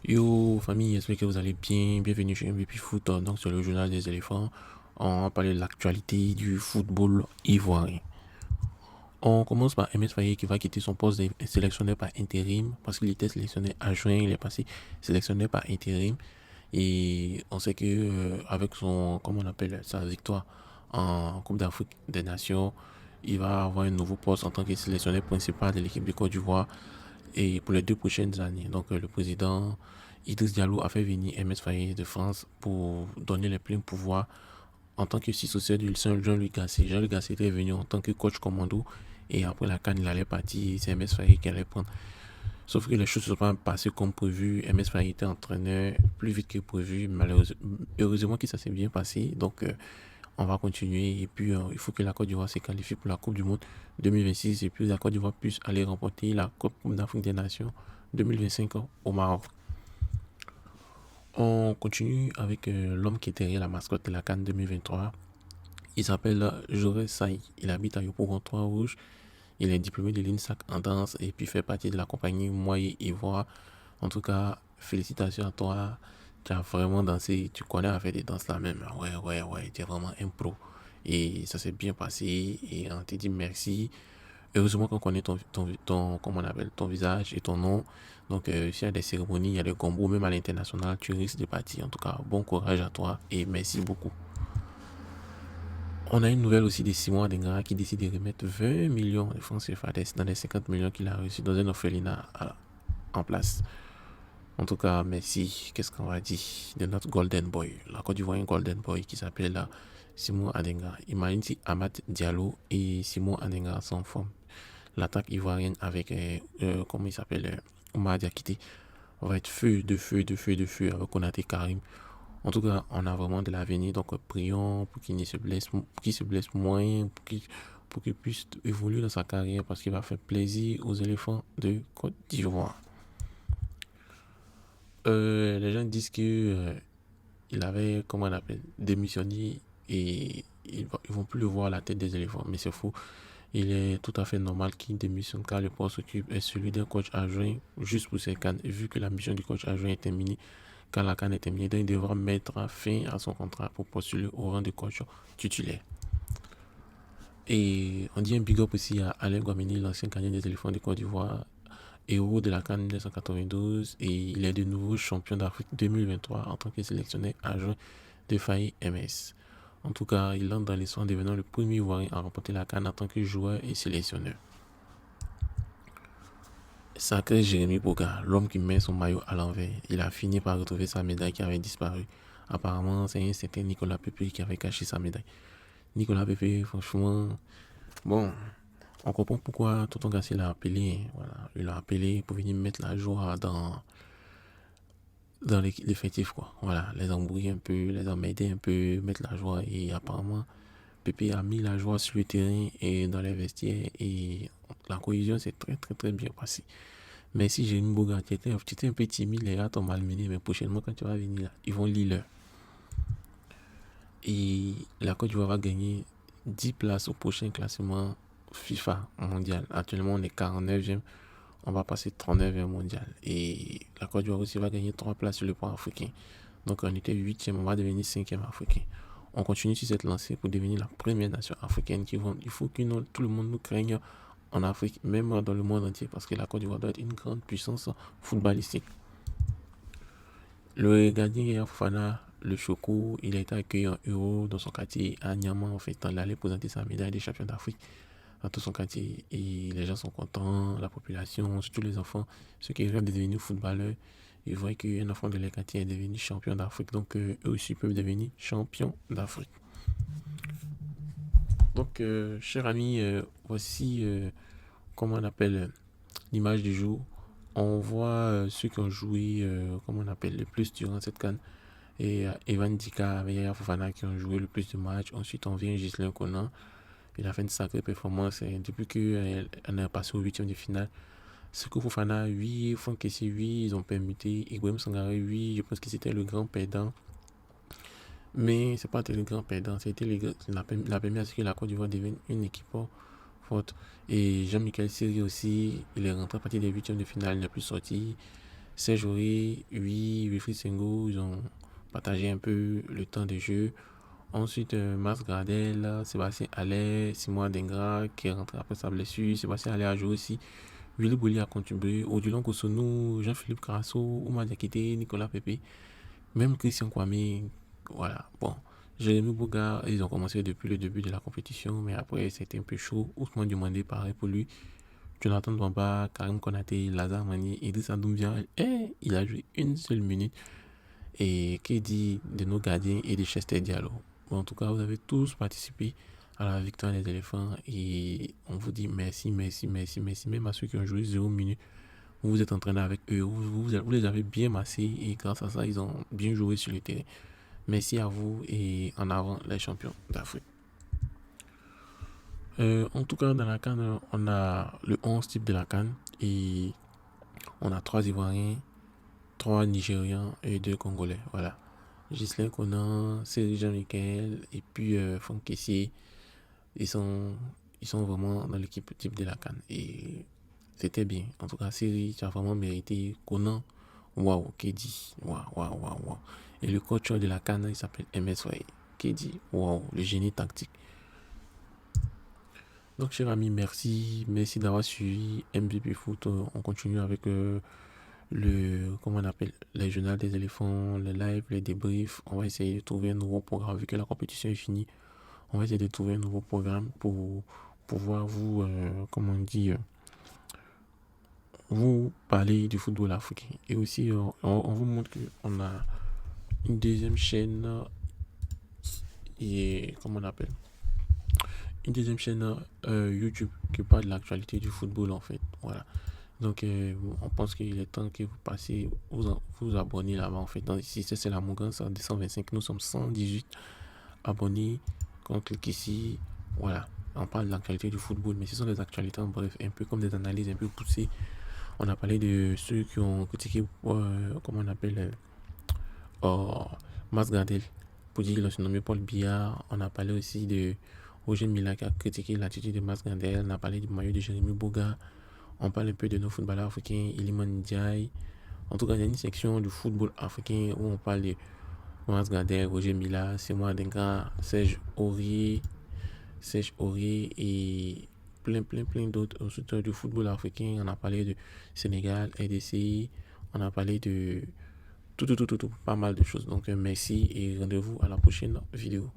Yo, famille, j'espère que vous allez bien. Bienvenue chez MVP Foot, donc sur le journal des éléphants. On va parler de l'actualité du football ivoirien. On commence par MS Faye qui va quitter son poste de sélectionneur par intérim parce qu'il était sélectionné adjoint, il est passé sélectionneur par intérim. Et on sait que avec son, comment on appelle, sa victoire en Coupe d'Afrique des Nations, il va avoir un nouveau poste en tant que sélectionneur principal de l'équipe de Côte d'Ivoire et pour les 2 prochaines années. Donc le président Idriss Diallo a fait venir MS Faye de France pour donner les pleins pouvoirs en tant que successeur du Jean-Louis Gasset. Jean-Louis Gasset était venu en tant que coach commando et après la CAN, il allait partir. C'est MS Faye qui allait prendre. Sauf que les choses ne sont pas passées comme prévu. MS Faye était entraîneur plus vite que prévu. Malheureusement, heureusement que ça s'est bien passé. Donc, on va continuer. Et puis, il faut que la Côte d'Ivoire se qualifie pour la Coupe du Monde 2026. Et puis, la Côte d'Ivoire puisse aller remporter la Coupe d'Afrique des Nations 2025 au Maroc. On continue avec l'homme qui est derrière la mascotte de la CAN 2023. Il s'appelle Joré Saï. Il habite à Yopougon 3 Rouge. Il est diplômé de l'INSAC en danse et puis fait partie de la compagnie Moyer Ivoire. En tout cas, félicitations à toi. Tu as vraiment dansé. Tu connais à faire des danses là même. Ouais, ouais, ouais. Tu es vraiment un pro. Et ça s'est bien passé. Et on te dit merci. Heureusement qu'on connaît comment on appelle, ton visage et ton nom. Donc, s'il y a des cérémonies, il y a des combos, même à l'international, tu risques de partir. En tout cas, bon courage à toi et merci beaucoup. On a une nouvelle aussi de Simon Adingra qui décide de remettre 20 millions de francs CFA dans les 50 millions qu'il a reçus dans un orphelinat en place. En tout cas, merci. Qu'est-ce qu'on va dire de notre Golden Boy, la Côte d'Ivoire, un Golden Boy qui s'appelle Simon Adingra. Imagine si Amad Diallo et Simon Adingra sont en forme. L'attaque ivoirienne avec, comment il s'appelle, Oumar Diakité va être feu de feu de feu de feu avec Konaté Karim. En tout cas, on a vraiment de l'avenir. Donc, prions pour qu'il ne se blesse, pour qu'il se blesse moins, pour qu'il puisse évoluer dans sa carrière parce qu'il va faire plaisir aux éléphants de Côte d'Ivoire. Les gens disent que il avait, comment on appelle, démissionné et ils vont plus le voir à la tête des éléphants. Mais c'est faux. Il est tout à fait normal qu'il démissionne car le poste occupe est celui d'un coach adjoint juste pour ses cannes. Et vu que la mission du coach adjoint est terminée, quand la canne est terminée, il devra mettre fin à son contrat pour postuler au rang de coach titulaire. Et on dit un big up aussi à Alain Guamini, l'ancien gardien des éléphants de Côte d'Ivoire, héros de la CAN 1992, et il est de nouveau champion d'Afrique 2023 en tant que sélectionneur adjoint de Faye MS. En tout cas, il entre dans l'histoire en devenant le premier Ivoirien à remporter la CAN en tant que joueur et sélectionneur. Sacré Jérémy Boga, l'homme qui met son maillot à l'envers, il a fini par retrouver sa médaille qui avait disparu. Apparemment, c'est un certain Nicolas Pepe qui avait caché sa médaille. Nicolas Pepe, franchement, bon, on comprend pourquoi Tonton Gassi l'a appelé. Voilà, il l'a appelé pour venir mettre la joie dans l'effectif, quoi. Voilà, les embrouiller un peu, les emmerder un peu, mettre la joie. Et apparemment, Pépé a mis la joie sur le terrain et dans les vestiaires. Et la cohésion s'est très, très, très bien passée. Mais si j'ai une bourgade, tu étais un peu timide, les gars t'ont malmené. Mais prochainement, quand tu vas venir là, ils vont lire l'heure. Et la Côte d'Ivoire va gagner 10 places au prochain classement FIFA mondial. Actuellement, on est 49e. On va passer 39e mondial. Et la Côte d'Ivoire aussi va gagner 3 places sur le plan africain. Donc on était 8e, on va devenir 5e africain. On continue sur cette lancée pour devenir la première nation africaine il faut que tout le monde nous craigne en Afrique, même dans le monde entier, parce que la Côte d'Ivoire doit être une grande puissance footballistique. Le gardien Yaya Fofana, le Choco, il a été accueilli en héros dans son quartier à Niamey. En fait, il allait présenter sa médaille des champions d'Afrique dans tout son quartier. Et les gens sont contents, la population, surtout les enfants, ceux qui rêvent de devenir footballeurs, ils voient qu'un enfant de leur quartier est devenu champion d'Afrique. Donc, eux aussi peuvent devenir champions d'Afrique. Donc, chers amis, voici comment on appelle l'image du jour. On voit ceux qui ont joué, comment on appelle, le plus durant cette canne. Et Evan Dika avec Yaya Fofana qui ont joué le plus de matchs. Ensuite, on vient Gislain Conan. Il a fait une sacrée performance depuis qu'on est passé au huitième de finale. Ce que Fofana, oui, Franck Kessie, oui, ils ont permuté. Ibrahim Sangaré, oui, je pense que c'était le grand perdant. Mais c'est pas le grand perdant. C'était la première à ce que la Côte d'Ivoire devienne une équipe forte. Et Jean-Michel Siri aussi, il est rentré à partir des huitièmes de finale, il n'est plus sorti. Serge Aurier, Wilfried Senghor, ils ont partagé un peu le temps de jeu. Ensuite, Mas Gradel, Sébastien Haller, Simon Dengra qui est rentré après sa blessure. Sébastien Haller a joué aussi. Willy Boly a contribué. Odilon Kosonou, Jean-Philippe Carasso, Oumar Diakité, Nicolas Pepe, même Christian Kwame. Voilà, bon. Jérémy Boga, ils ont commencé depuis le début de la compétition, mais après c'était un peu chaud. Ousmane Diomandé, pareil pour lui. Jonathan Bamba, Karim Konaté, Lazare Mani, Idriss Doumbia, il a joué une seule minute. Et qui dit de nos gardiens et de Chester Diallo. Bon, en tout cas, vous avez tous participé à la victoire des éléphants et on vous dit merci, merci, merci, merci. Même à ceux qui ont joué 0 minutes, vous vous êtes entraîné avec eux, vous les avez bien massés et grâce à ça, ils ont bien joué sur le terrain. Merci à vous et en avant les champions d'Afrique. En tout cas, dans la CAN, on a le 11 type de la CAN et on a 3 Ivoiriens, 3 Nigérians et 2 Congolais. Voilà. Ghislain Conan, Cédric Jean-Michel et puis Franck Kessier, ils sont, ils sont vraiment dans l'équipe type de la CAN. Et c'était bien. En tout cas, Cédric a vraiment mérité. Conan, waouh, Kedi, waouh, waouh, waouh, waouh. Et le coach de la CAN, il s'appelle MS Faye. Kedi, waouh, le génie tactique. Donc, cher ami, merci d'avoir suivi MVP Foot. On continue avec comment on appelle, les journaux des éléphants, les lives, les débriefs. On va essayer de trouver un nouveau programme vu que la compétition est finie. On va essayer de trouver un nouveau programme pour pouvoir vous, comment on dit, vous parler du football africain. Et aussi, on vous montre qu'on a une deuxième chaîne et comment on appelle, une deuxième chaîne YouTube qui parle de l'actualité du football en fait. Voilà. Donc, on pense qu'il est temps que vous passez, vous abonnez là-bas en fait. Donc, ici, c'est la Mougance 225. Nous sommes 118 abonnés. Quand on clique ici, voilà. On parle de l'actualité du football, mais ce sont des actualités en bref, un peu comme des analyses un peu poussées. On a parlé de ceux qui ont critiqué, comment on appelle, Mas Gardel, pour dire qu'il se nommé Paul Biya. On a parlé aussi de Roger Mila qui a critiqué l'attitude de Mas Gardel. On a parlé du maillot de Jérémy Boga. On parle un peu de nos footballeurs africains, Iliman Ndiaye. En tout cas, il y a une section du football africain où on parle de Mas Gardel, Roger Mila, Simon Adenga, Serge Aurier et plein d'autres ensuite du football africain. On a parlé de Sénégal, RDC, on a parlé de tout, pas mal de choses. Donc merci et rendez-vous à la prochaine vidéo.